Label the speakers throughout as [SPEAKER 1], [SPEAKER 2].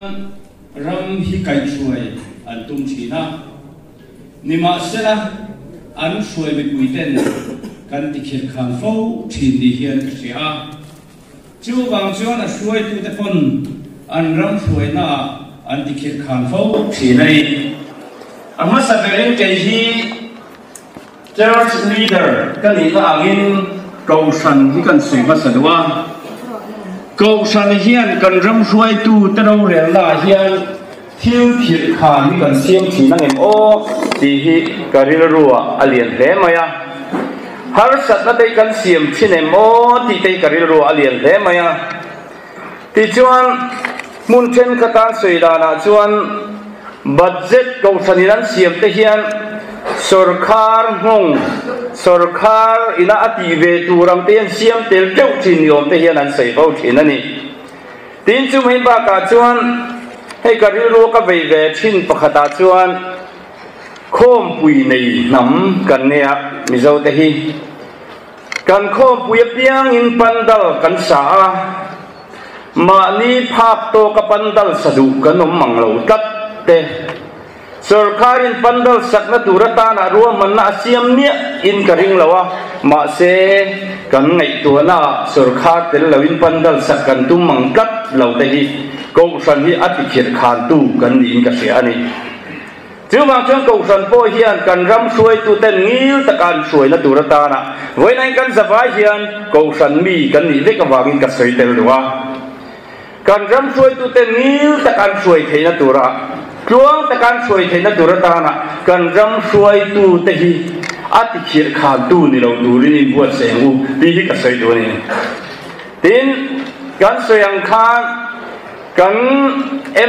[SPEAKER 1] ram hi kai chuai an tum thina nima sela an chuai be puiten kan ti khel khang fo thin ni hian ka sia chu bang chuan a chuai tu te pon an ram chuai na an ti khel khang fo thinai ama saberin ke hi church leader kan ni la angin cầu san hi kan sei ma sadwa cầu san hian kan ram chuai tu te ro rel la hian thiêu thiệt khả hi kan siam thi na ngem o ti hi karil ruwa alien hle maya har sat na dei kan siam thinem o ti te karil ruwa alien hle maya ti chuan mun chen ka tan sei da na chuan budget cầu san hian siam te hian sarkar hong sarkar ina ati ve turam te siam tel keu thin yom te hian an sei bo thin ani tin chu mai ba ka chuan hei karil ru ka ve ve thin pakhata chuan khom pui nei nam kan ne mizo te hi kan khom pui piang in pandal kan sa ma ni phak to ka pandal sadu kan om manglo tat te sarkarin pandal sakna turata na ruwa manna asiam nia in karing lawa ma se kan ngai tu na sarkar tel lawin pandal sakkan tum mangkat law te hi ko san hi ati khir khan tu kan ni in ka se ani chu ma chang ko san po hian kan ram suai tu ten ngil ta kan suai na turata na voi nai kan zawai hian ko san mi kan ni le ka wangin ka sei tel ruwa kan ram suai tu ten ngil ta kan suai theina tura chuang ta kan suai theina turata na kan ram suai tu te hi ati khir khan tu ni lo turin in buat sengu ti hi ka sei do ni tin kan soyang khan kan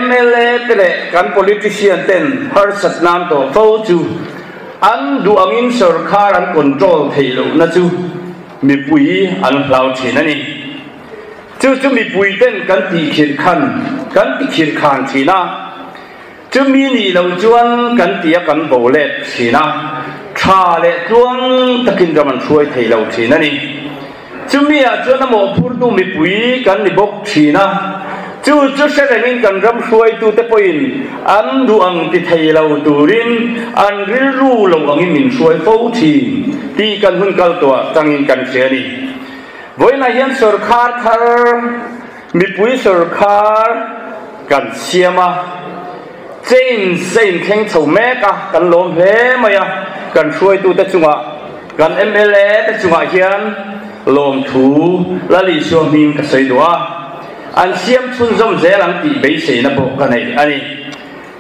[SPEAKER 1] MLA tele kan politician ten har satnam to fo chu an du angin sarkar an control theilo na chu mi pui an hlau thina ni chu mi pui ten kan ti khir khan thina chu mi ni lo chuan kan tia kan bo le thina tha le chuang takin raman suai theilo thina ni chu mi a chuan mo phur tu mi pui kan ni bok thina chu se rengin kan ram suai tu te poin an du ang ti theilo turin an ril ru lo angin min suai fo thi ti kan hun kal to tangin kan se ni voi na hian sarkar thar mi pui sarkar kan siama chen sein theng chho me ka kan lom he maya kan suai tu te chunga kan MLA te chunga hian lom thu la li suam him ka sei doa an siam chun zom zelang ti be sei na bo ka nei ani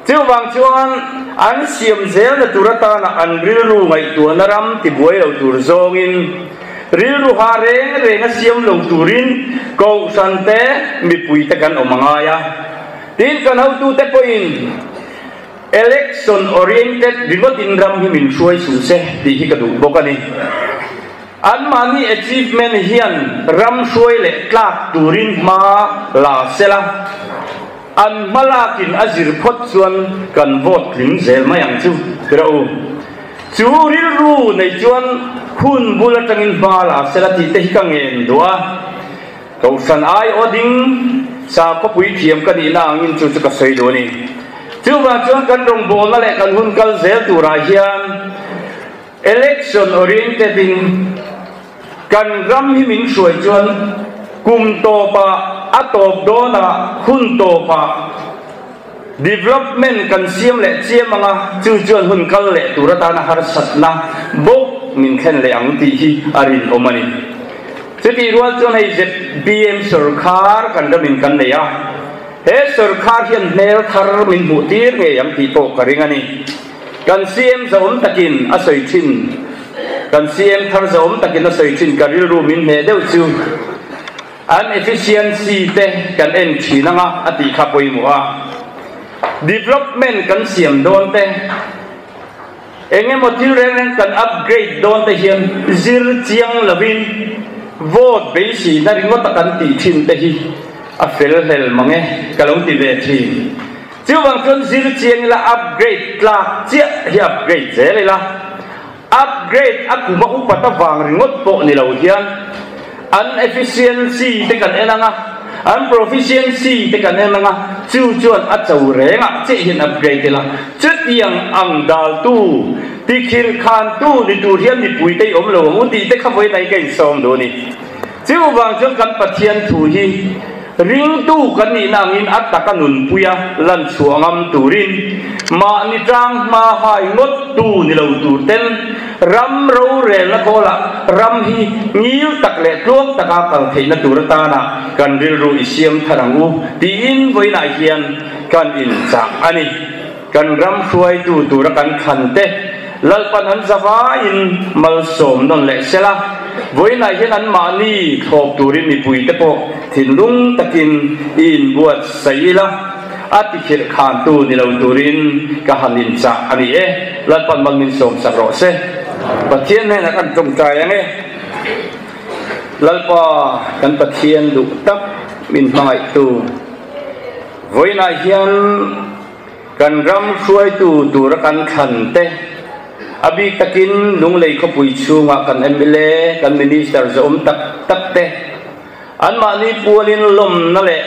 [SPEAKER 1] chu wang chuan an siam zel na turata na an ril ru ngai tu na ram ti buai lo tur zongin ril ru ha reng a siam lo turin ko san te mi pui te kan omanga ya tin kan hau tu te poin election oriented remote in ram hi min suai su se ti hi ka du bokani an mani achievement hian ram suai le tlak turin ma la sela an malakin azir phot chuan kan vote ling zel mayang chu krau chu ril ru nei chuan hun bula tangin ma la sela ti te hi ka ngen dua ko san ai oding sa ko pui thiam ka ni na angin chu ka sei do ni chu ba chuan kan rong bol na le kan hun kal zel tu ra hian election oriented in kan ram hi min suai chuan kum to pa atop do na hun to pa development kan siam le chiam anga chu chuan hun kal le turata na har sat na bo min khen le ang ti hi arin omani cheti rual chuan hei BM sarkar kan da min kan neya he sarkar hian nel thar min mu tir nge yam ti to karingani kan CM zon takin a soi thin kan CM thar zon takin a soi thin karil ru min he deuh chu an efficiency te kan en thinanga ati kha poimua development kan siam don te enge motil ren kan upgrade don te hian zir chiang lavin vote be si na ringo takan ti thin te hi a fel hel mange kalong ti ve thi chu wang chon zir chiang la upgrade tla chia hi upgrade zele la upgrade akuma upata wang ringot po ni lo hian an efficiency te kan enanga
[SPEAKER 2] an proficiency te kan hen nga chu chuan a chau renga che hin upgrade la chut yang ang dal tu tikhir khan tu ni tu hian ni pui te om lo mu ti te khawai tai kai som do ni chu wang chuan kan pathian thu hi ring tu kan ni nangin at takanun puya lan chuangam turin ma ni tang ma hai ngot tu ni lo tur ten ram ro re la kola ram hi ngil tak le tlok taka kal theina turata na kan ril ru isiam tharangu ti in voina hian kan in cha ani kan ram khuai tu tur kan khante lalpan an zawa in mal som non le sela voina hian an mani thok turin ni pui te po thinlung takin in buat saila atikhir khan tu ni lo turin ka hanin cha ani e lalpan malmin som sakro se pathian ne kan tong kai ange lalpa kan pathian du tak min mai tu voina hian kan ram khuai tu tur kan khante abi takin lung lei kho pui chunga kan MLA kan minister zom tak tak te an ma ni pualin lom na le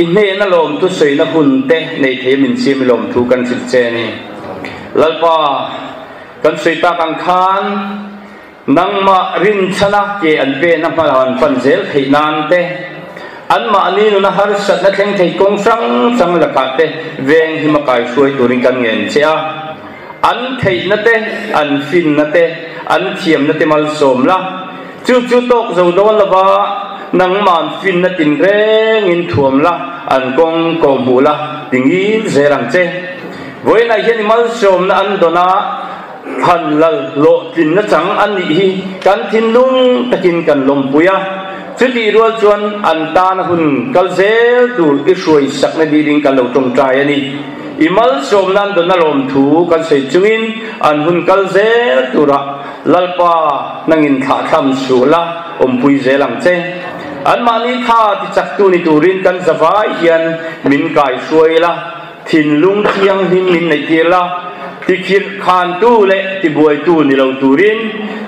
[SPEAKER 2] inhe na lom tu sei na hun te nei the min sim lom thu kan sit che ni lalpa kan sei ta kan khan nang ma rin chana ke an pe na ma han pan zel thei nan te an ma ni nu na har sat na theng thei kong sang la ka te veng hi ma kai suai turin kan ngen che a an thei na te an fin na te an thiam na te mal som la chu tok zo don la ba nang man fin na tin reng in thuam la an kong ko mu la tingi zerang che voi na hian mal som na an dona han lal lo tin na chang an ni hi kan thin lung takin kan lom puya chuti rual chuan an ta na hun kal zel dur ki shuai sak na ding kan lo tong trai ani imal som nan don na lom thu kan sei chungin an hun kal zel tura lalpa nangin tha tham su la pui zelang che an mani tha ti chak tu ni turin kan zawai hian min kai suai la thin lung thiang hin min nei ti la ti khir khan tu le ti buai tu ni lo turin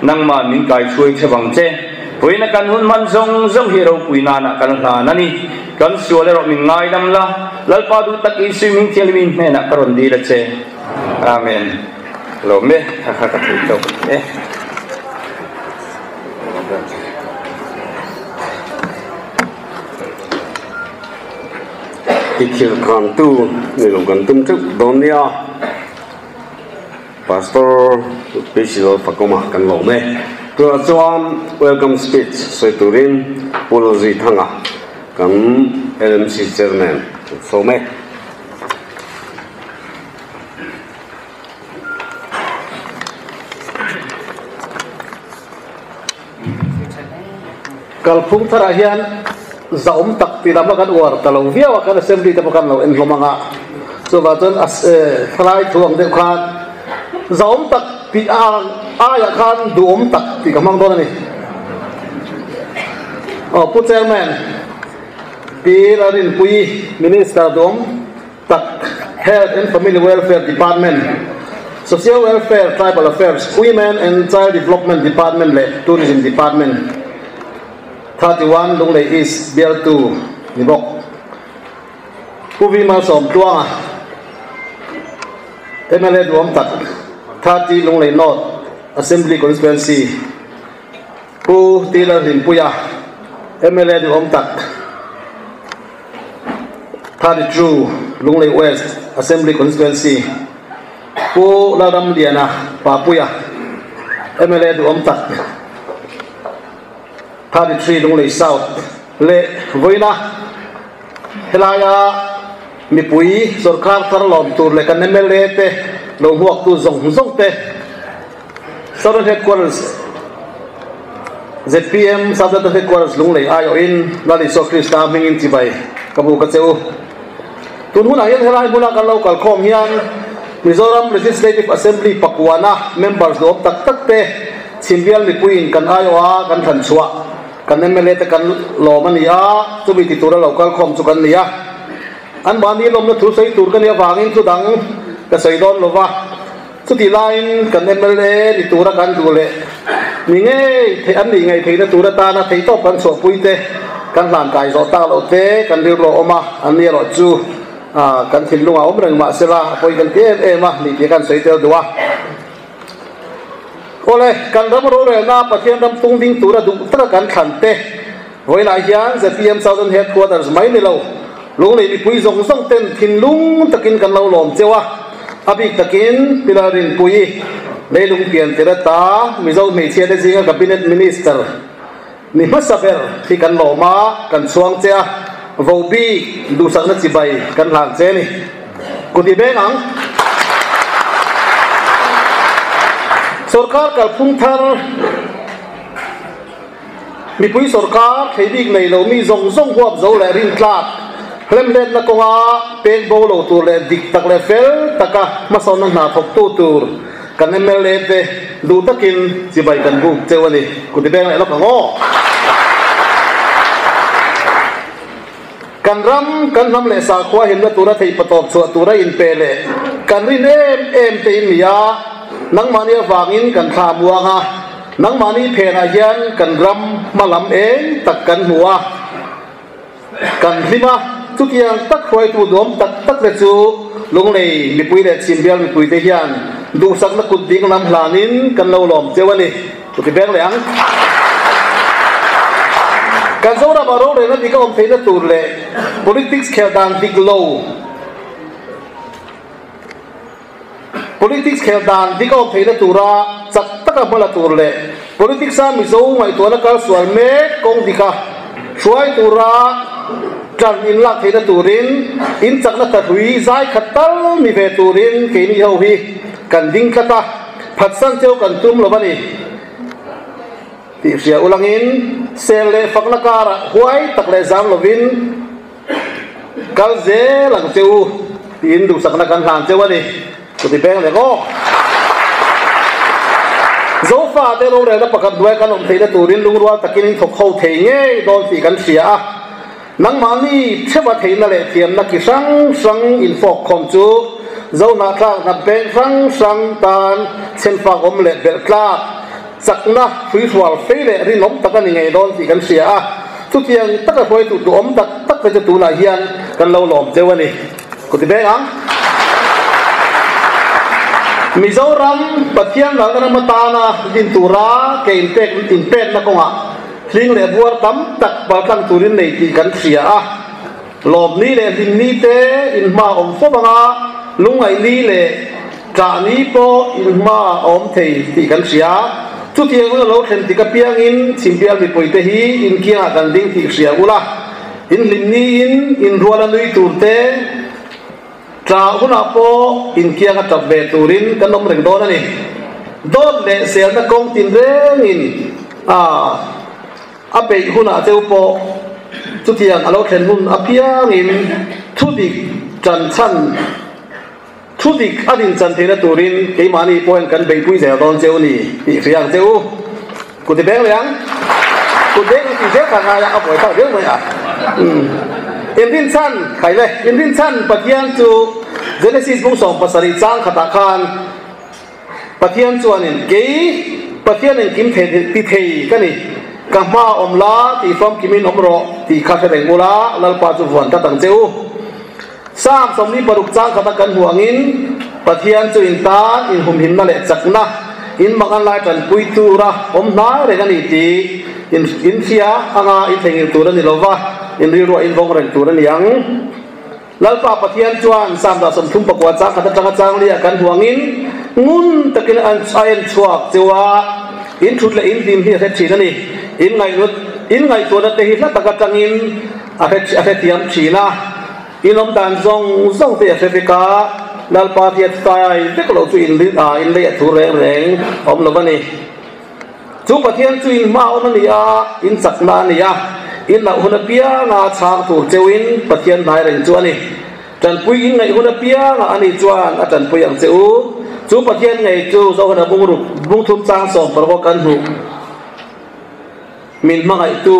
[SPEAKER 2] nang ma min kai suai chawang che poina kan hun man zong hi ro puina na kan hla na ni kan suale ro min ngai dam la lalpa du tak i swimming thial min me na karon di la che amen lo me ha ka thei to
[SPEAKER 3] Ikhil khan tu ni lo kan tum chuk don nia pastor Pisilo Fakoma kan lo me to chuan welcome speech soi turin pulzi thanga kan LMC chairman so me
[SPEAKER 4] kalphung thara hian zaum tak ti lam kan war talo viawa kan assembly te kan lo en lomanga so ba ton as thlai thuang de khan zaum tak ti aya khan duom tak ti kamang don ni pu chairman pi larin pui minister dom tak health and family welfare department social welfare tribal affairs women and child development department le tourism department 31 lung lei is bial tu ni bokผู้วิมาสมตัวMLA รวมตัด30ลงลง North Assembly Constituency ผู้ตีละหินปุยา MLA รวมตัด32ลงลง West Assembly Constituency ผู้ละดำเดียนะป่าปุยา MLA รวมตัด33ลงลง South เละไว้นะเฮลายามีปุ๋ยสรการตลอดตัวเลยกันไม่เละเตะลงหัวตัวส่งเตะ Southern Headquarters ZPM Southern Headquarters ลงเลยอายุอินนั่นอิสคริสตามิงอินที่ไปกับบุกเซลตุนหุ่นอายุเฮลายบุญกันเราคัลคอมยันมิโซรัม Legislative Assembly ปักวานะ Members รวมตักเตะสินเบียลมีปุ๋ยกันอายุกันทันชัวกันไม่เละแต่กันหล่อมันยาจุบิติตัวเราคัลคอมจุกันเนี่ยอันบานนี้ลมนัทุใส่ตูดกันเนี่ยฟังอินสุดังก็ใส่ดอนลงว่าสุดที่ไลน์กันเนี่ยมันเลยดิตัวกันดูเลยนี่ไงเทอันนี้ไงเทนตัวตานะเทตบกันสวบปุยเต kan hlan kai zo ta lo te kan rir lo oma an ni ro chu kan thil lunga om reng ma sela poi kan te ma ni ti kan sei tel duwa ole kan ram ro re na pathian ram tung ding tura du tra kan khan te voi la hian ZPM Southern Headquarters mai ni lo lung nei mi pui zong song ten thin lung takin kan lo lom chewa abik takin pilarin pui leilung pian terata mizo mei chia de jinga cabinet minister ni masaber thi kan loma kan chuang chea vobi du sang na chibai kan hlan che ni kuti beng ang sarkar kal phung thar mi pui sarkar theidik nei lo mi zong zong huap zo la rin tlak lem let na ko nga pek bo lo tur le dik tak le fel taka mason na thok tu tur kan MLA te du takin chibai kan bu chewani kuti beng la ka ngo kan ram le sa khwa him na tura thei patop chu tura in pele kan rin em te in ya nang mani wangin kan tha muanga nang mani phena hian kan ram malam tak kan huwa kan lima tutiang tak khoi tu dom tak le chu lung nei mi pui le chin bial mi pui te hian du sak na kut ding lam hlanin kan lo lom chewani kuti beng le ang kan zora baro re na dikam theina tur le politics khel dan dik lo politics khel dan dikam theina tura chak taka bala tur le politics a mi zo ngai to na kal swal me kong dika suai tura kan in lak theina turin in chak na ta hui zai khatal mi ve turin ke ni ho hi kan ding khata phatsan cheu kan tum lo bani ti sia ulangin sele fakna kara huai takle zam lovin kal ze lang cheu tin du sakna kan hlan cheu ani ko ti beng le go zo fa te lo re na pakat duai kan om theina turin lungruwa takin thok khau thei nge dol ti kan sia nang mani cheba theina le thiam na ki sang in fok khom chu zo na tlang na beng sang tan chen fa om le bel tla sakna free wall feile ri nom takani ngai don ti kan sia tu tiang taka hoi tu om tak ka tu na hian kan lo lom chewani ko ti be ang Mizoram pathian langana matana din tura ke impek na ko nga hling le buar tam tak batang turin nei ti kan sia lom ni le din ni te in ma om fo banga lungai ni le ka ni po in ma om thei ti kan sia chu tiang lo lo khen ti ka piang in chimpial mi poite hi in kia kan ding ti sia ula in limni in ruala nui turte tra huna po in kia ka tabbe turin kan nom reng don ani don le sel na kong tin reng in ape huna teu po chu tiang alo khen hun apiang in thudik chan chan thudik adin chan thena turin ke mani poen kan bei pui zel don cheu ni ti riang cheu ku ti beng liang ku deng ti se ka nga ya apoi ta deu mai in din chan khai le in din chan pathian chu Genesis bung song pasari chang khata khan pathian chu anin ke pathian en kim the ti thei kani ka ma omla ti from kimin omro ti kha the reng mula lal pa chu von ta tang cheu sam somni paruk chang khata kan huangin pathian chu in ta in hum hin na le chakna in makan lai tan pui tu ra om na re ani ti in sia anga in thengil tu ra ni lova in ri ro in vong ren tu ra ni yang lalpa pathian chuan sam da som thum pakwa cha khata tanga chang lia kan huangin ngun takin an chain chuak chewa in thut le in dim hi he thina ni in ngai to na te hi la taka tangin a he tiam thina inom dan zong te a ka lalpa ti tai te ko chu in le thu reng om lo bani chu pathian chu in ma om ni a in chakna ni a in la huna pia na chang tur chewin pathian nai reng chu ani tan pui in ngai huna pia na ani chuan a tan pui ang cheu chu pathian ngai chu zo hana bung thum chang som par ko kan hu min ma ngai tu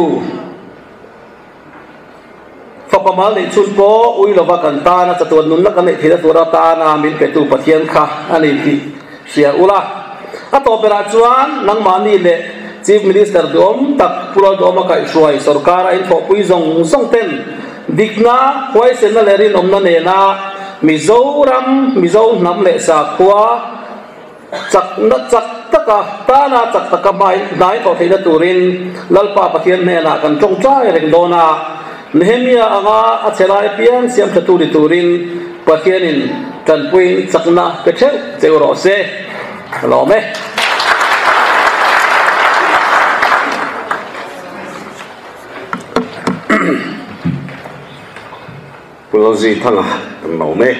[SPEAKER 4] fa pamal nei chun po ui lova kan ta na chatun nun la kan nei thira tura ta na min pe tu pathian kha ani ti sia ula a to pera chuan nang mani le Chief Minister dom tak pula dom ka iswai sarkar in pho pui zong song ten dikna hoi sen na lerin omna ne na Mizoram nam le sa khwa chak taka ta na chak taka mai nai to theina turin lalpa pathian ne na kan chong chai reng dona Nehemia anga achelai pian siam thaturi turin pathianin kan pui chakna pecheu cheuro se lo me
[SPEAKER 3] Pulozi thanga kan lo me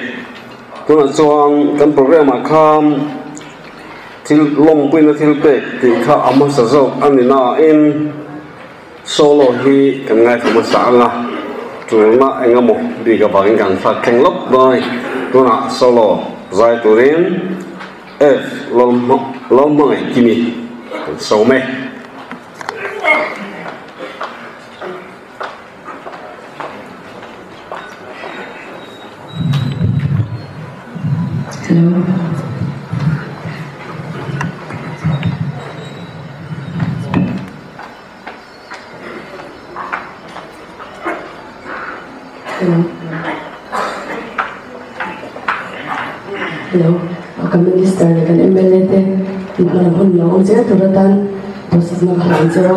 [SPEAKER 3] tuna chuan kan program a kham thil long pui na thil pe ti kha ama sa zo anina in solo hi kan ngai thama sa la tuna engamo bi ka bang kan fa keng lop doi tuna solo zai turin f lom mai kimi so me
[SPEAKER 5] Hello, welcome Minister. Nakan MLA te, nagpanahon lang ang siya turatan, dosis na kalaan siya.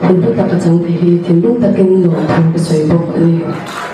[SPEAKER 5] Hindi takatang tihi, tindong takin no, tawag sa ibok ani.
[SPEAKER 6] Be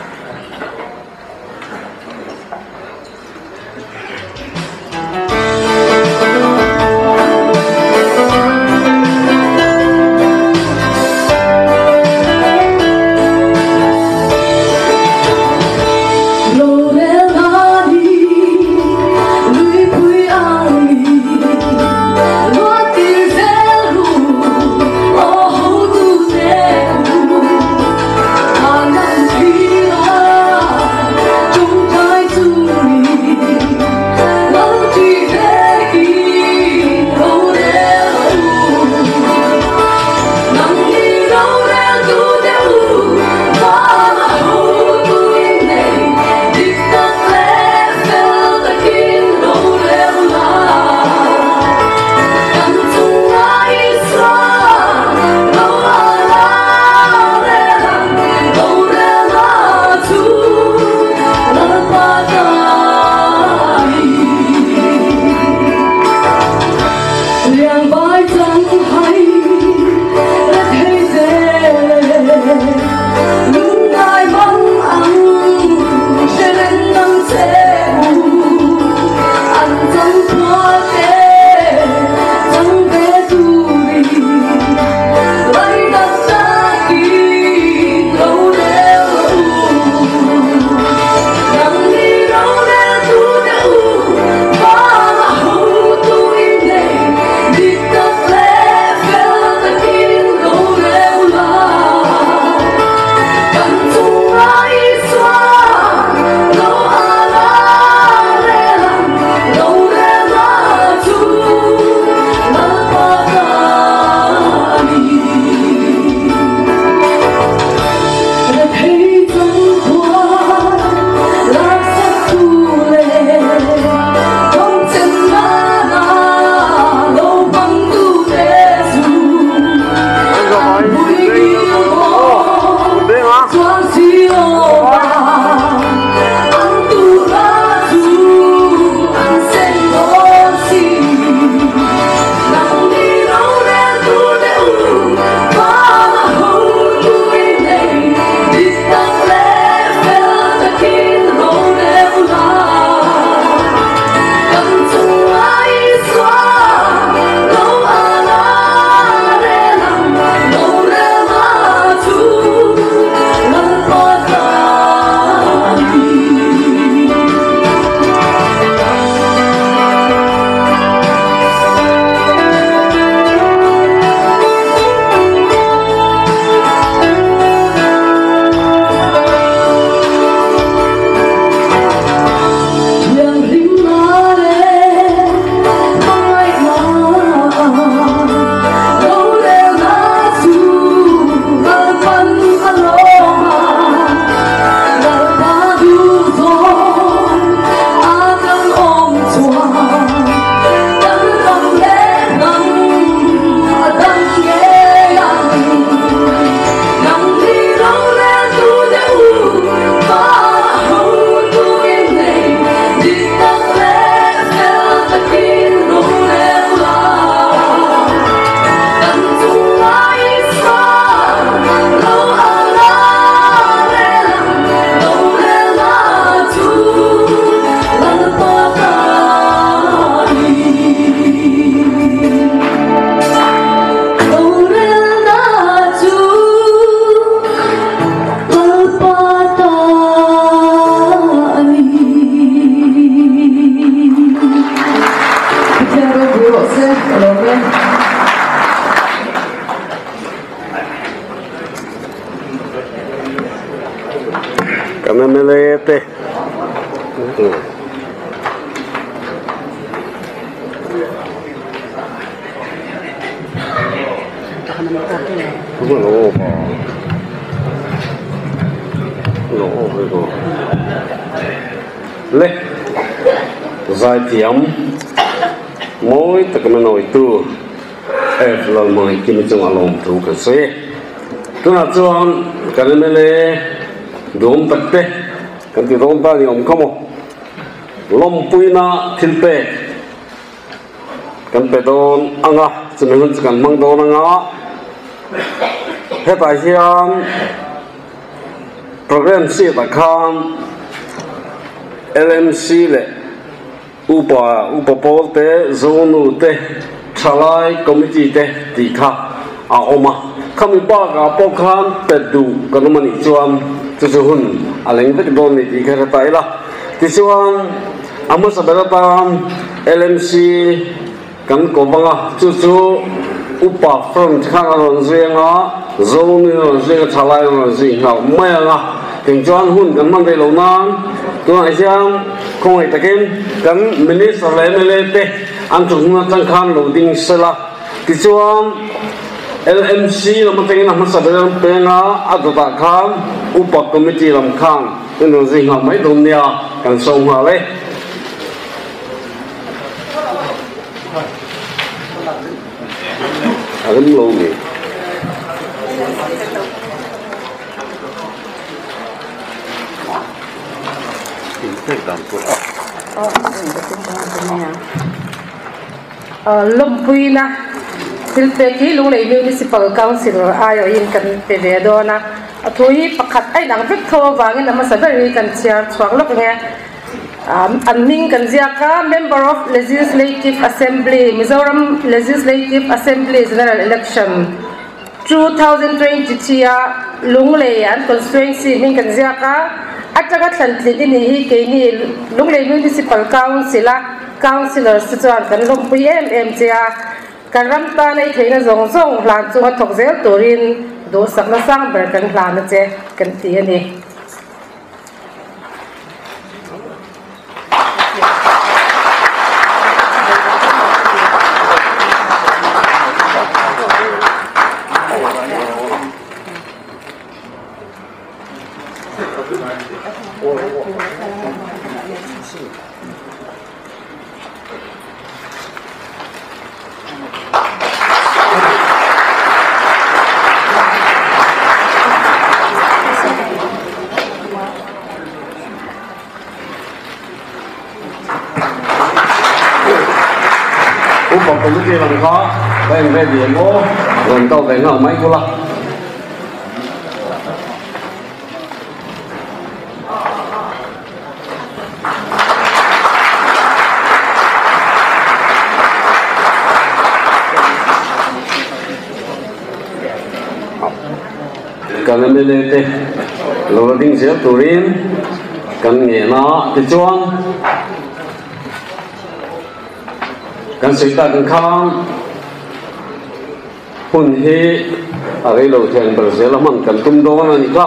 [SPEAKER 3] lệ giải thiểm mỗi tất cả mọi người tu là mọi kim trong alom tu cái gì tu nào chọn cái này là đốm tật tê cái gì đốm ta thì ông không lom pui na thil pe cái pe don anga cho nên cái mang don anga hết tại hiện program si ta kham LMC le upa pol te zonu te chalai committee te ti kha a oma khami pa ga po khan pe du kan mani chuan chu hun aleng vek don ni ti kha ta ila ti chuan amo sabela ta LMC kan ko banga chu upa front khan ron zenga zonu ron zenga chalai ron zenga mai anga tình trạng hun kan man dei lo nan tu ai siang khong ai takin kan minister le te an chung na chang khan lo ding sela ti chuan LMC lam teng na ma sa be pe nga adota khan upa committee lam khan in ro zi ha mai dum nia kan song ha le alim lo ni
[SPEAKER 6] lumpui na tilpe ki lunglei municipal council ayo in kan peve do na athui pakhat ai nang vek tho wangin ama sabari kan chiar chuang lok nge anming kan ziaka member of legislative assembly Mizoram legislative assembly general election 2020 chia lunglei an constituency ming kan ziaka ataga tlantlin ni hi ke ni lunglei municipal councilor sichuan kan lumpui em chia kan ramta nei theina zong hlan chunga thok zel turin do sakna sang ber kan hlan che kan ti ani
[SPEAKER 3] cũng cái làm khó bên về điện ô gần tàu về ngầu mấy cô la cần em lên đây lô đinh xếp turin cần nghề nó thì chuông kan sui ta kan kham hun hi a rei lo thian Brazil man kan tum do na ni ka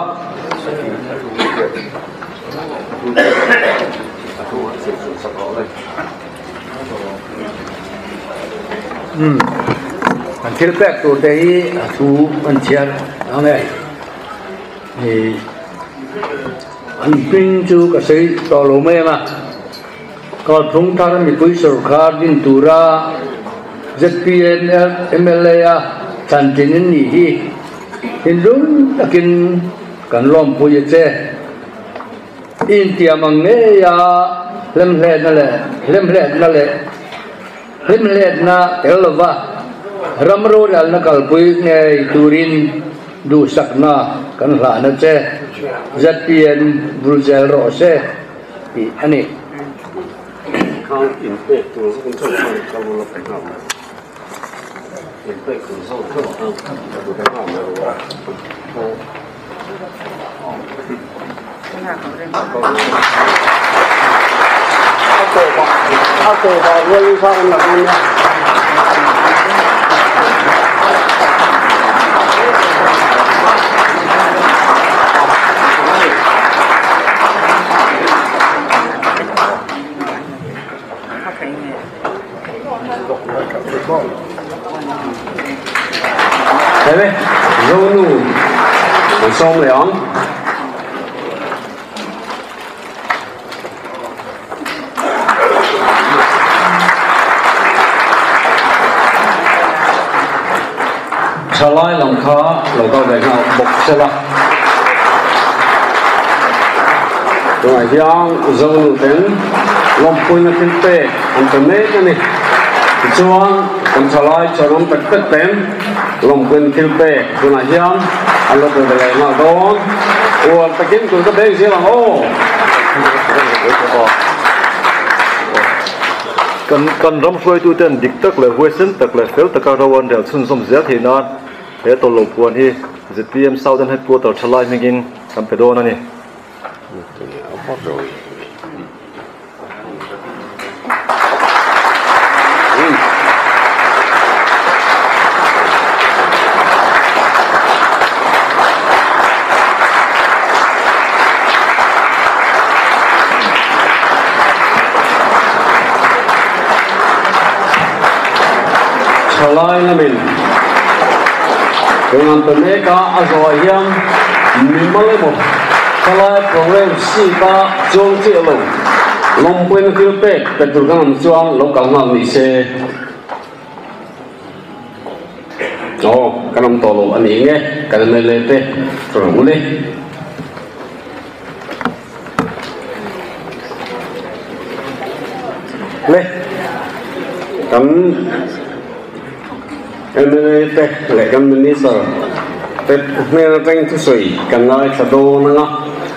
[SPEAKER 4] kan thil pek tu te hi thu an chian ame ni an ping chu ka sei to lo me maก็ทุ่งท่ามีผู้สรุปขาดินตุระ ZPN MLA ทันทีนี้หินรุ่งตะกินกันล้อมผู้เจอินเดียมังเนียเล่มเล็ดนั่นแหละเล่มเล็ดนะเอลวะรำรูดัลนักลปุยเงยตูรินดูสักนากันหลานเจ ZPN บรูเซลโรเซอันนี้
[SPEAKER 3] ข้าวอินเป็ดตัวสักคนชอบข้าวเราไปข้าวอินเป็ดคือส้มข้าวตัวไปข้าวไม่รู้ว่าเอาตัวเรื่องข้าวแบบนี้ đấy dâu nụ xong rồi ông salai lòng khá lòng cao đại nào bọc xe là rồi hiang dâu nụ tên lòng phun là kinh tế anh ta mấy cái này chuang con salai cho nó tất tất tên lòng phun kinh tế rồi hiang anh lo từ đây nào đó ủa ta kiếm từ cái đấy gì là ô
[SPEAKER 4] kan ram xuôi tu ten dik tak le huai sen tak le fel taka rawan del chun som zia thi na he to lo puan hi ZPM Southern Headquarter thalai mingin kam pedona ni
[SPEAKER 3] salai na min dengan peneka azoi yang mimale mo salai program si ka jong chi lo long puen kil pe petul kan chuang lo kal na ni se kanam to lo ani nge kan le le te ro le le kan MLA lại kan minister te ne teng tu sui kan lai thado na nga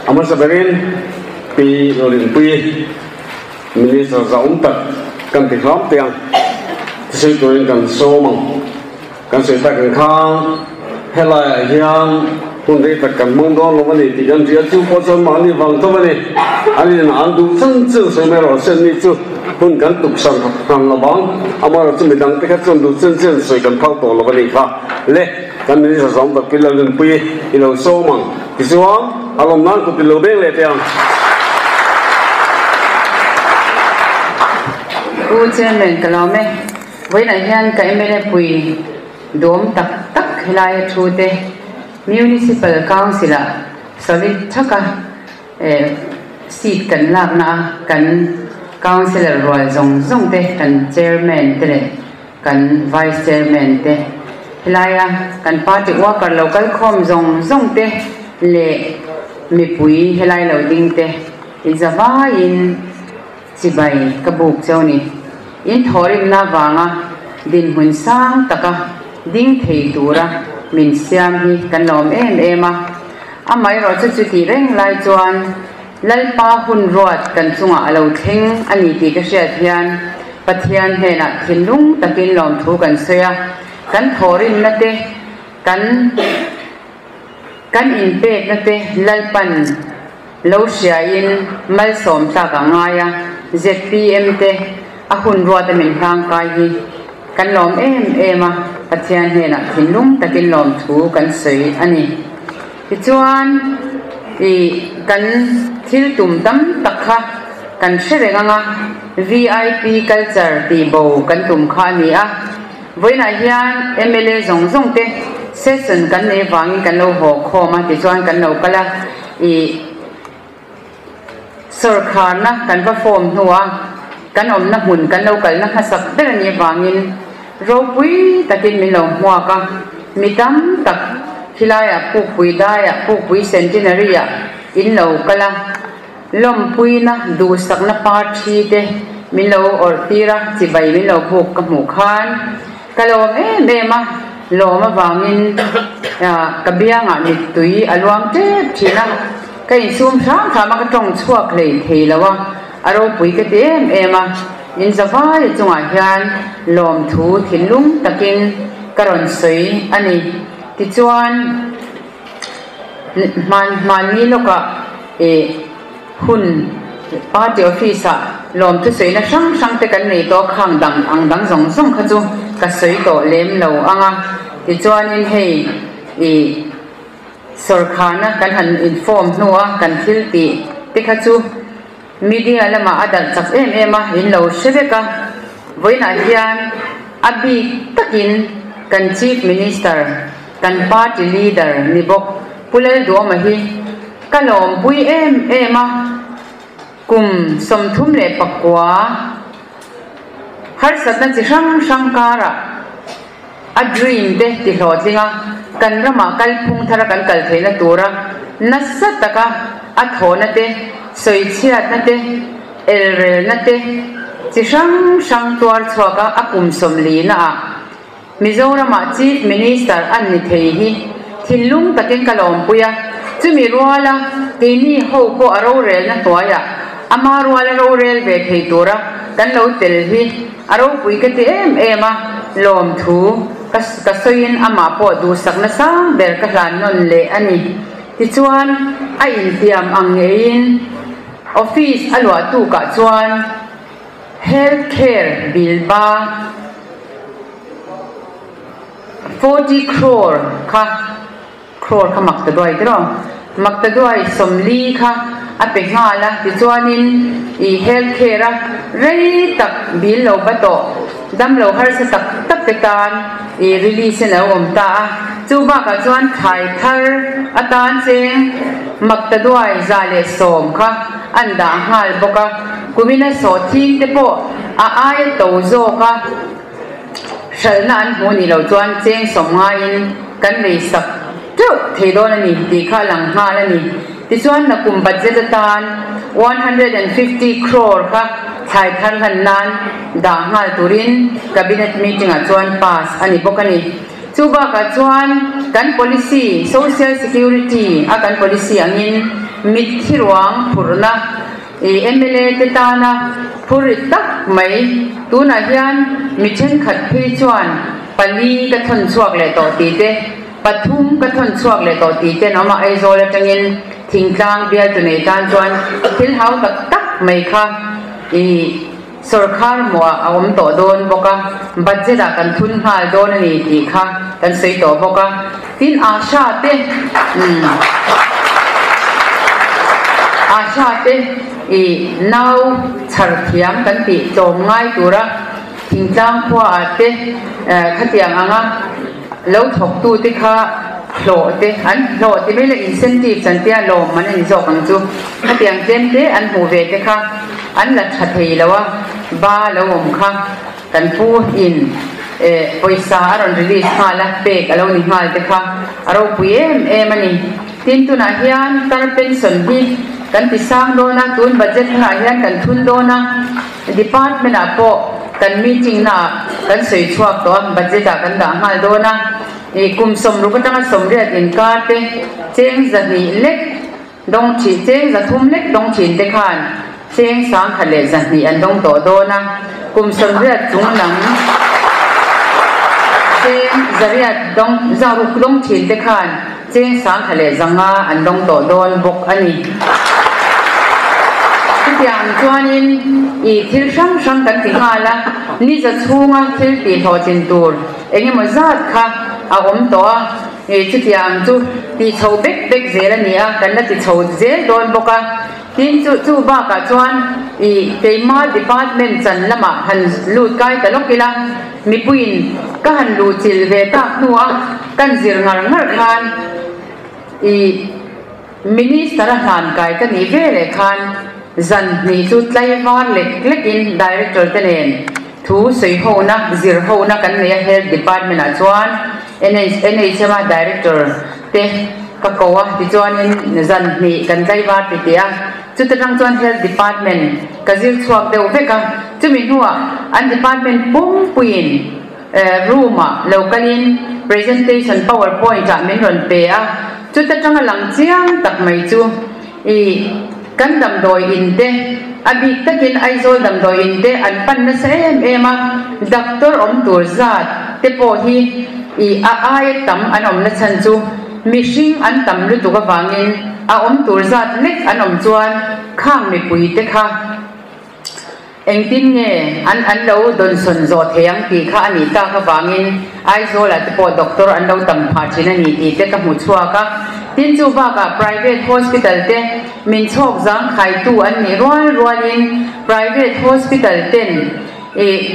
[SPEAKER 3] ama saberin pi lorin pi minister zaum tak kan ti hlom tiang sui tuin kan so mang kan sui tak kan khang helai hiang kun dei tak kan mong don lo mani ti kan ria chu po chon ma ni wang to mani ani na an du chân chân sui me ro sen ni chu kun kan tuk sang kan la bang amara chu midang te kha chon du chân chân sui kan phau to lo mani kha le kan ni sa som ta pilal len pi ilo so mang ki suang alom nan ku pilo beng le tiang
[SPEAKER 7] u chairman kalome với lại hian cái MLA pui dom tak tak hilai thu te municipal council a solid thaka seat kan lak na kan councilor role zong te kan chairman te kan vice chairman te hilaya kan party worker local khom zong te le mi pui hilai lo ding te izawa in chibai kabuk chawni in thorim na wanga din hun sang taka ding thei tura min siam hi kan lom em a amai ro chu ti reng lai chuan lalpa hun ruat kan chunga alo theng ani ti ka hriat hian pathian hena thinlung takin lom thu kan soya kan thorin na te kan in pe na te lalpan lo sia in mal som ta ka ngaya ZPM te a hun ruat min hang kai hi kan lom em a pathian hena thinlung takin lom thu kan soi ani ti chuan i kan thil tum tam takha kan hrerenga VIP culture ti bo kan tum kha ni a voina hian MLA zong te session kan ne wangi kan lo ho khoma ti chuan kan lo kala i sarkar na kan va form nuwa kan om na hun kan lo kal na hasak der ni wangin ro pui takin mi lo hwa ka mitam tak hilaya pui daya pui centenary ya in lo kala lom pui na du sak na party te mi lo ortira chi bai mi lo phuk ka mu khan kalom me ma lo ma wangin ka bianga ni tui alwang te thina kai sum sang kha ma ka tong chuak le thei lawa aro pui ka te ma in zawai chunga hian lom thu thinlung takin karon soi ani ti chuan man ni loka hun party office lom thu soi na sang te kan nei to khang dang ang dang zong kha chu ka soi to lem lo anga ti chuan in hei sarkhana kan han inform nuwa kan thil ti te kha chu media lama adal chak em a in lo sheveka voina hian abi takin kan chief minister กัน party leader นี่บอกผู้เล่นดัวมาฮีกันลมปุยมากุมสมทุมเล็บปักกว่าฮาร์สัตนั่นจะช่างการะa dream เด็กที่หลอดลิงะกันรำมากัลพุงทาระกันกัลเทนตัวระนัสตะกะอัฐโนัตเตสวยเชียดนัตเตเอลเรนัตเตจะช่างตัวชัวกะอากุมสมลีนะมิโซรามาชีฟมินิสเตอร์อันนิเทฮีทิลลุงตะเกนกะลอมปุยะจะมีรัวละที่นี่เขาโคอารูเรลนัตัวยะอามารัวละรูเรลเวทีตัวระกันเราเตลฮีอารูปุยกะเตมาลมทูกสยินอามาปอดูสักนะซาเบลกะลานนนเลอันนี้ที่ชวนไออินเดียมอังเงินออฟฟิศอลวาตูกะชวน healthcare บิลบา40 crore ค่ะ crore ค่ะมักตะด้วยตรอมักตะด้วยสมลีค่ะอเปงาละที่ชวนินอี healthcare เรตักบิลโลบะโตดำเราหาสตักตักเตกันอีรีลีสนะอมตาจูบากจวนไข่ทาร์อาตานเซงมักตะด้วยซาเลสอมค่ะอันด่างหาลบกะกุมินะโสทิ้งเตโปอายโตโซค่ะเชลนันหูนี่เราจวนเจงสมงายินกันเลยสักจุดเทโดนนี่ดีค่ะหลังหาลนี่ที่ชวนนักกุมบัจเจตตาน150 crore ค่ะชายทันหันนั้นด่างหาลตุรินกับบินเนตมีจิงจวนพาสอันนี้พวกนี้จูบากจวนกัน policy social security อากัน policy อันนี้มิดที่รวงพูรนะMLA เตตานะพูริตักไหมตัวนักยันมิเช่นขัดพิจวนปลีกระทนสวกเลยต่อตีเตปทุมกระทนสวกเลยต่อตีเตน้องมาไอโซเลจังยินทิ้งกลางเบียร์ตัวในการจวนทิลเฮาตักไหมค่ะสุรคาร์มัวเอาต่อโดนบอกว่าบัจเจตกันทุนหาโดนนี่ดีค่ะกันสวยต่อบอกว่าทินอาชาเตอาชาเตนาวชาร์ทียมกันติโจมง่ายตัวละทิ้งจางขวาเตขัดยังอ่ะแล้วถกตู้ที่ข้าโหลเตอันโหลที่ไม่เลยอินเซนทีฟสันเตียโลมันนี่จบกันจูขัดยังเจมเตอันหูเวทค่ะอันหลักชัดเจนแล้วว่าบ้าแล้วผมค่ะกันพูดอินปอยสารอนรีลิสมาละเปกแล้วนี่ฮาลเตค่ะเราพูดมันนี่ทีมตุนาเฮียนการเป็นส่วนที่กันติสร้างโดนะตุนบัจเจตขนาดนี้กันทุนโดนะดีพาร์ตเมนต์อะโปกันมีจริงนะกันสวยชัวร์ตัวบัจเจตกันด่างหาโดนะกุมสมรู้ก็ต้องสมเรียนอินการเตเจงจะมีเล็กดงฉีเจงจะทุ่มเล็กดงฉีเตคานเจงสางขัดเลจะมีอันดงโตโดนะกุมสมเรียนจุงหนังเจงจะเรียนดงจะรุกดงฉีเตคานเจงสางขัดเลจังงาอันดงโตโดนบกอันนี้อย่างจวนอินทิลช่างกันถึงหาละนี่จะชูงาทิลตีทอจินตูร์เองมันจัดค่ะเอาอมตัวจุดอย่างจุดตีโชว์เบ็กเจลนี่อ่ะกันนั่นตีโชว์เจลโดนบกะทีจุบ้ากะจวนเตมาดีพาร์ตเมนต์จันละมาหันลูดไกแต่ลูกกีฬามีปุยนก็หันลูดจิลเวตักนัวกันจิรงานคานมินิสตร์หานไกกันนี่เวรคานจันนี่จุดไล่วาร์เล็กอินดีเรคเตอร์เตนเองทูสวยหัวนักจิรหัวนักกันเนี่ยเฮลท์ดีพาร์ตเมนต์จวนNH มาดีเรคเตอร์เตะก็กว่าที่จวนนี่จันนี่กันไล่วาร์ติเดียจุดตั้งจวนเฮลท์ดีพาร์ตเมนต์ก็จิรสวกเดียวเฟกันจุดมีหัวอันดีพาร์ตเมนต์ปุ่มปุยนรูมาเรากันยิน presentation PowerPoint จากมินรอนเปียจุดตั้งหลังเชียงตักไม่จูกันดำโดยอินเตอบิตกินไอโซดำโดยอินเตอันปันนัสมาด็อกเตอร์อมตัวจัดเตโปฮีอายตั้มอันอมนัชันจูมิชิงอันตั้มลุตุกฟังอินอมตัวจัดเล็กอันอมจวนข้างไม่ปุยเตค่ะเองตินเงอันเราโดนสนโจทย์ยังตีข้าอันนี้ตากฟังอินไอโซละเตโปด็อกเตอร์อันเราตั้มพาชินันนี่ตีเตกับมุชัวค่ะทินจูบ้ากับ private hospital เตมินชอบจังไข่ตัวอันนี้รัวอิน private hospital เต็น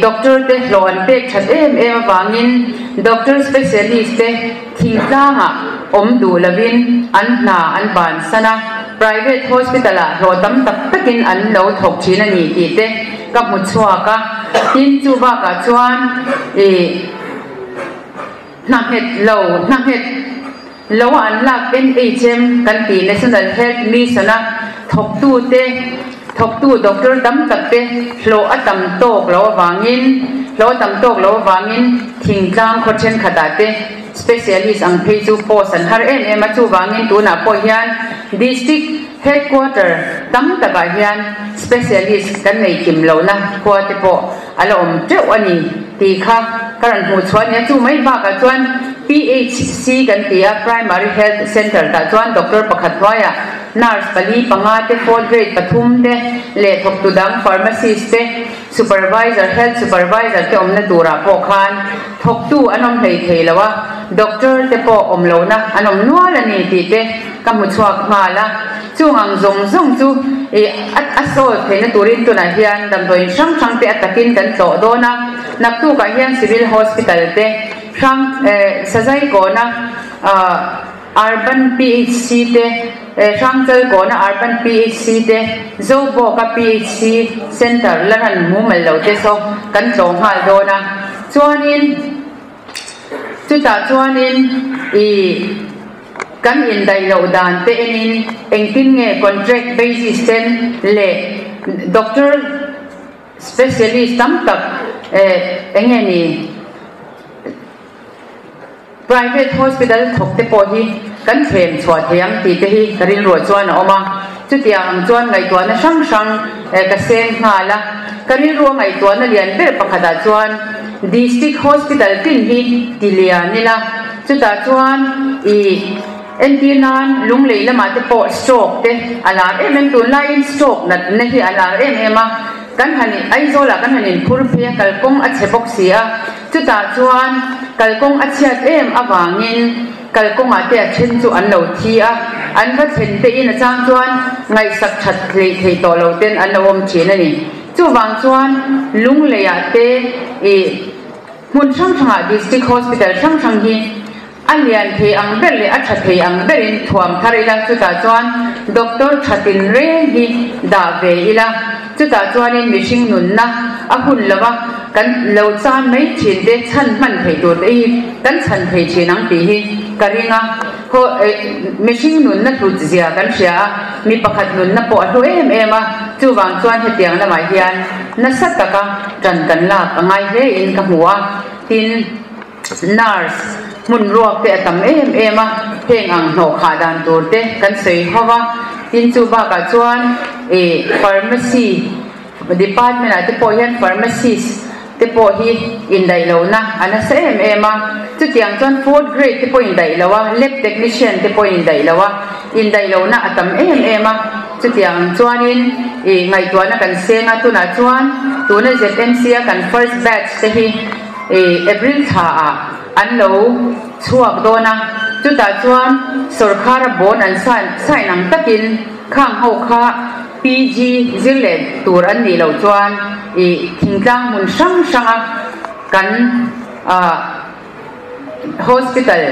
[SPEAKER 7] doctor te hlon pek that em wangin doctor specialist te thingtlanga du lavin an na an ban sana private hospital a ro tam tak takin an lo thok thina ni ti te ka mu chua ka tin chu ba ka chuan na het lo an lak NHM kan ti National Health Mission na thok tu doctor tam tak te lo atam tok lo wangin thingtlang khochen khata te specialist ang phe chu post an har em chu wangin tu na po hian district headquarter tam taka hian specialist kan nei kim lo na ko te po alom treu ani ti kha karan hu chuan ya chu mai ba ka chuan PHC kan tia primary health center ta chuan doctor pakhat waya nurse pali panga te 4th grade pathum te le thok tu dang pharmacist te supervisor health supervisor te omna tura po khan thok tu anom thei lawa doctor te po omlo na anom nuala ni ti te kamu chuak mala chung ang zong chu asol theina turin tu na hian dam doin sang te atakin kan to do na naktu ka hian civil hospital te sang sajai ko na urban PHC te Shangchal ko na urban PHC te zobo ka PHC center laran mumal lo te so kan chong hal do na chuanin kan in dai lo dan te enin engtin nge contract basis ten le doctor specialist tam tak engeni private hospital thok te po hi kan them chwa thiam ti te hi karin ro chuan oma chu tiang chuan ngai tuan na sang ka seng hala karin ro ngai tuan na lian ber pakhada chuan district hospital tin hi tilian nila chu ta chuan NT9 lung lei lama te po stroke te alar tu line stroke nat ne hi alar ma kan hani aizola kan hanin phurphia kalkong a chebok sia chu ta chuan kalkong a chiat awangin kalkong ate a then chu an lo thi a an va then te in a chang chuan ngai sak that thei to lo ten an lo om chin ani chu wang chuan lung lei ate mun sang district hospital sang hi alian the ang bel le atha the ang berin thuam tharila chu ta chuan doctor thatin re hi da ve ila chu ta chuan in mishing nun na a hun lawa kan lo chan mai thin de chan man thei tur te hi kan chan thei chinang ti hi karinga ko mishing nun na tu zia kan sia mi pakhat nun na po athu a chu wang chuan hetiang lama hian na sataka tan kan la angai he in ka huwa tin nurse mun ruak te atam heng ang no kha dan tur te kan sei hawa tin chu ba ka chuan pharmacy department ate po hian pharmacist te po hi in dai lo na ana se chu tiang chuan 4th grade te po in dai lawa lab technician te po in dai lawa in dai lo na atam chu tiang chuanin ngai tuana kan senga tu na chuan tu na ZMC kan first batch te hi April tha an lo chuak do na chu ta chuan sarkar bon an sai nang takin khang ho kha PG zile tur an ni lo chuan thingtlang mun sang kan hospital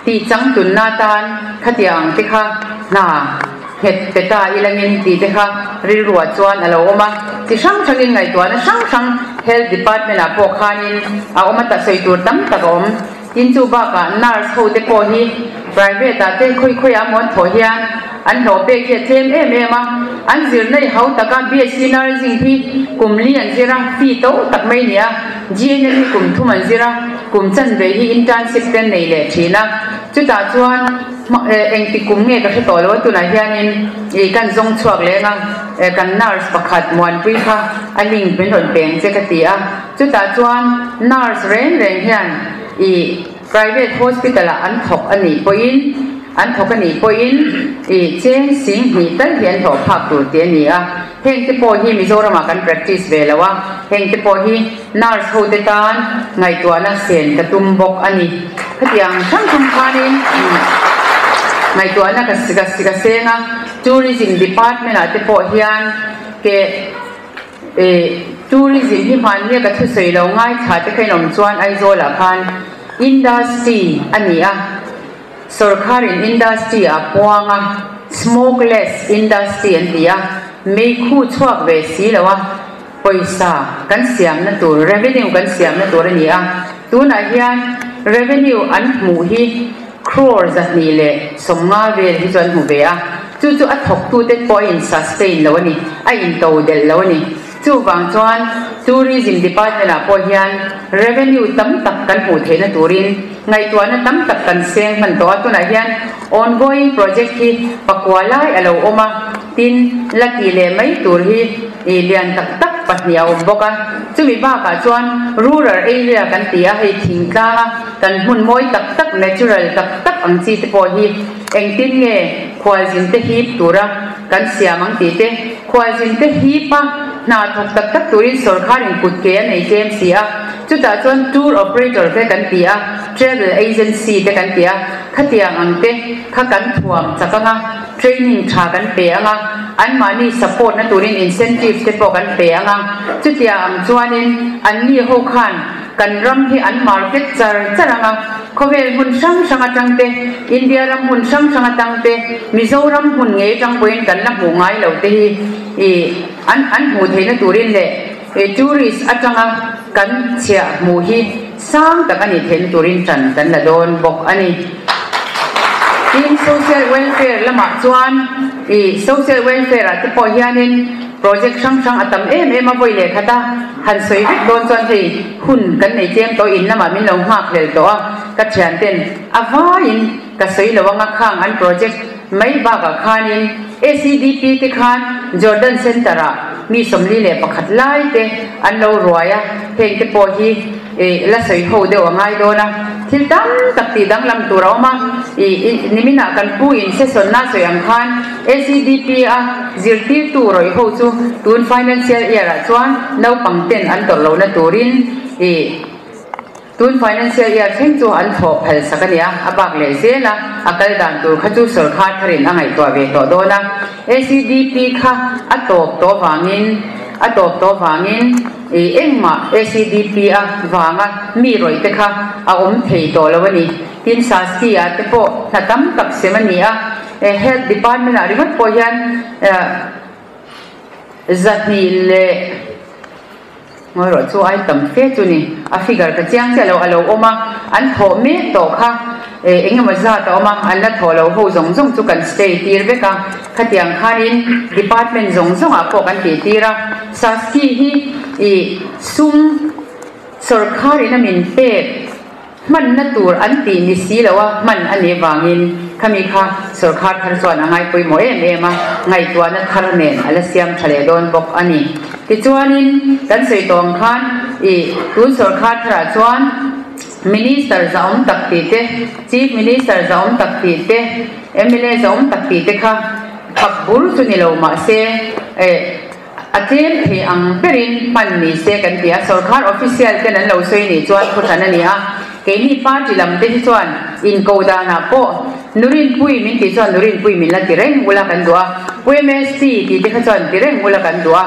[SPEAKER 7] ti chang tun na tan khatiang te kha na het peta ilangin ti te kha ril ruwa chuan alo oma ti sang in ngai tuan sang health department a po khanin a oma ta sei tur tam takom tin chu ba ka nurse ho te po hi private ta te khoi amon tho hian an ho pe ke them an zir nei hau taka BSc nursing hi kumli an zira fi to tak mai nia GNM kum thuman zira kum chan ve hi internship ten nei le thina chu ta chuan engti kum nge ka to lo tu na hianin kan zong chuak le nga kan nurse pakhat mon pui kha aling pen ron peng che ka ti a chu ta chuan nurse ren hian private hospital an thok ani poin chen sing hi tan hian tho phak tur te ni a heng te po hi Mizoram kan practice ve lawa heng te po hi nurse ho te tan ngai to na sen ka tum bok ani khatiang sang khanin ngai to na ka siga senga tourism department ate po hian ke tourism hi man ne ka thu sei lo ngai tha te khainom chuan aizola khan industry ania sarkarin industry a puanga smokeless industry antia mei khu chuak ve si lawa paisa kan siam na tur revenue kan siam na tur ania tuna hian revenue an mu hi crores ni le somnga ve hi chuan mu ve a chu a thok tu te point sustain lo ni a in to del lo ni chu wang chuan tourism department a po hian revenue tam tak kan hu the na turin ngai tuan tam tak kan seng man to tuna hian ongoing project hi pakwalai alo oma tin laki le mai tur hi lian tak tak pahnia boka chumi ba ka chuan rural area kan tia hei thingtla kan hun moi tak tak natural tak tak ang chi te po hi engtin nge khwalzin te hip tura kan siamang ti te khwalzin te hipa na thok tak tak turin sarkarin kutke nei KMC a chuta chuan tour operator te kan tia travel agency te kan tia khatiang ang te kha kan thuam chakanga training tha kan pe anga an mani support na turin incentive te po kan pe anga chutia ang chuanin an ni ho khan kan ram hi an market charanga khovel hun sang atangte India ram hun sang atangte Mizoram hun nge tang point kan na bungai lo te hi an hu theina turin le tourist atanga kan chia mu hi sang tak ani thein turin tran kan la don bok ani in social welfare lama chuan social welfare at po hianin project sang atam em avoi le khata han soi vek don chuan thei hun kan nei jem to in lama min lo ngak hlel to ka thian ten avain ka soi lawanga khang an project mai ba ka khanin ACDP te khan Jordan Center a mi somli le pakhat lai te an lo roya heng te po hi la soi ho de wa ngai do na thil tam tak ti dang lam tu roma nimina kan pu in se son na soi ang khan ACDP a zirti tu roi ho chu tun financial year a chuan no pangten an tor lo na turin tun financial year thing chu an tho phel sakania abak le zela akal dan tur khachu sarkar tharin angai to ve to do na ACDP kha atop to wangin engma ACDP a wanga mi roi te kha a thei to lawani tin saski a te po thatam tak semania health department a rivat po hian zatni le ngoi ro chu ai tam fe chu ni a figure ka chiang che lo alo oma an tho me to kha engema za ta oma an la tho lo ho zong chu kan stay tir be ka khatiang khanin department zong a po kan ti tira saski hi sum sarkar ina min pe man na tur an ti ni si lawa man ane wangin khami kha sarkar thar chuan angai poi mo ema ngai tua na thar nen ala siam thale don bok ani ti chuanin kan sei tong khan tun sarkar thara chuan minister zaum tak ti te chief minister zaum tak ti te MLA zaum tak ti te kha khabur chu ni lo ma se atem he ang perin pan ni se kan tia sarkar official ten an lo soi ni chuan khuthan ani a ke ni party lam te chuan in koda na po nurin pui min ti chuan nurin pui min la tireng ula kan dua PMST ti te kha chuan tireng ula kan dua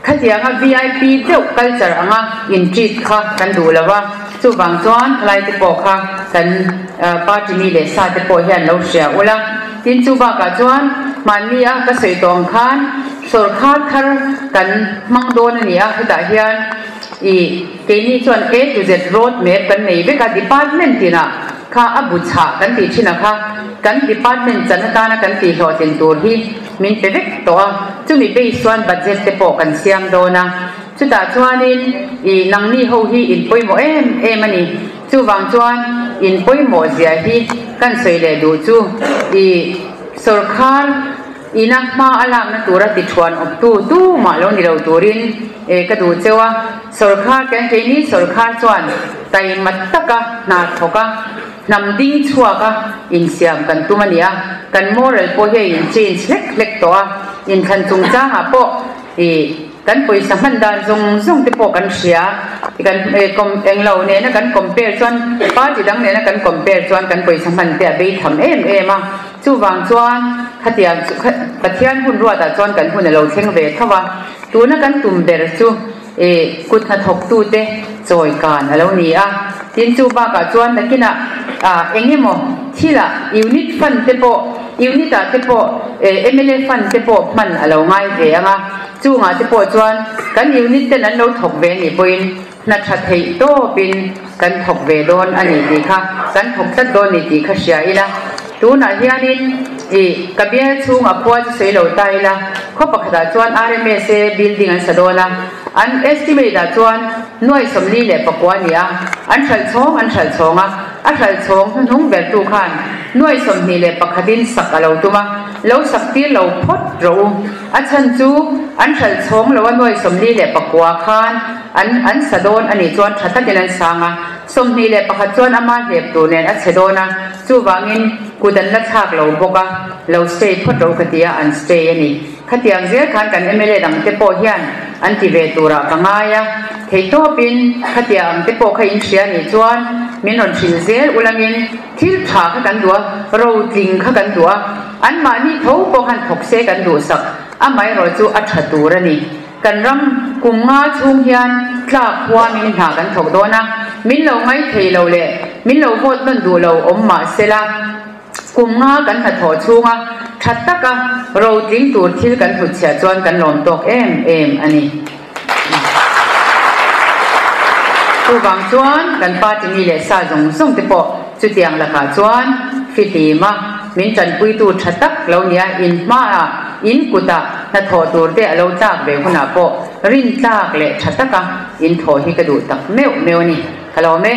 [SPEAKER 7] khatianga VIP deuh culture anga in treat kha kan du lawa chu bang chuan lai te po kha kan party mi le sa te po hian lo sia ula tin chu ba ka chuan mania ka sei tong khan sarkar thar kan mang don ani a heta hian ke ni chuan A to Z road map kan nei be ka department tina kha abu cha kan ti thina kha kan department chanata na kan ti ho tin tur hi min pe vek to chumi be suan budget te po kan siam do na chuta chuanin nang ni ho hi in poi mo em ani chu wang chuan in poi mo zia hi kan sei le du chu sarkar ina ma alam na tura ti thuan op tu ma lo ni ro turin ka du chewa sarkar kan ke ni sarkar chuan tai mat taka na thoka nam ding chua ka in siam kan tumania kan moral po he in change lek to a in than chung cha ha po kan poisa man dan zong te po kan sia kan kom englo ne na kan compare chuan party dang ne na kan compare chuan kan poisa man te be tham em a chu wang chuan khatiang pathian hun ruwa ta chuan kan hun lo theng ve thawa ตัวนักการตุ่มเบรจูกุดนัทกตูเตจอยการอะไรนี่ทินจูบากาจวนนักกินะเองเนี่ยมั้งที่ละยูนิตฟันเตโปยูนิตาเตโปMLAฟันเตโปมันอะไรง่ายเดียงจูงาเตโปจวนกันยูนิตนั้นเราถกเวนี่ปุยนัทเทโตเป็นกันถกเวโดนอันนี้ดีค่ะกันถกตัดโดนนี่ดีค่ะเสียอีละตัวนั้นเฮียนินกับเบี้ยชูงอภัวจะเสียเหล่าใจละเขาประกาศจวน RMS building อันสะดวกละอัน estimate จวนหน่วยสมรีเลยประกวดเนี่ยอันฉันชงอันฉันชงอันฉันชงนุ่งแบบตุขันหน่วยสมรีเลยประกาศดินสักเราตัวมาเราสักที่เราพดเราอันฉันจูอันฉันชงเราว่าหน่วยสมรีเลยประกวดขันอันสะดวกอันนี้จวนชัดตั้งแต่นั้นสังสมรีเลยประกาศจวนอามาเรียบตัวเนี่ยอันสะดวกนะจูวางินกูดันละชากเราบอกว่าเรา stay พดเราคดีอัน stay นี่คดีอันเสียขันกันMLAดังเตโปเฮียนอันที่เวตัวระกังไงเทโตปินคดีอันเตโปขยินเสียนี่จวนมินนชิลเซลอุลามินทิลชาขกันตัวเราจริงขกันตัวอันมานี่เขาปกันถกเสกันดูสักอันไม่รอจูอัจฉตัวนี่กันรำกุมงาชุงเฮียนคลาบว่ามินหากันถกโดนะมินเราไม่เทเราเลยมินเราโคตรนั่นดูเราอมมาเสละกุมงากันหัดถอชุงชัดตะกะเราจริงตัวที่กันหุดเสียจวนกันหลอนตกอันนี้ตัวบางจวนกันป้าจะมีเลสาจงส่งเตปอจุดยังละกาจวนฟิตีมามินจันปุยตัวชัดตักเราเนี่ยอินมาอินกุตาถ้าถอตัวเดะเราจากเบลคนหน้าปอรินจากเลยชัดตะกะอินถอให้กระดูตักเมวนี่ฮัลโหลเม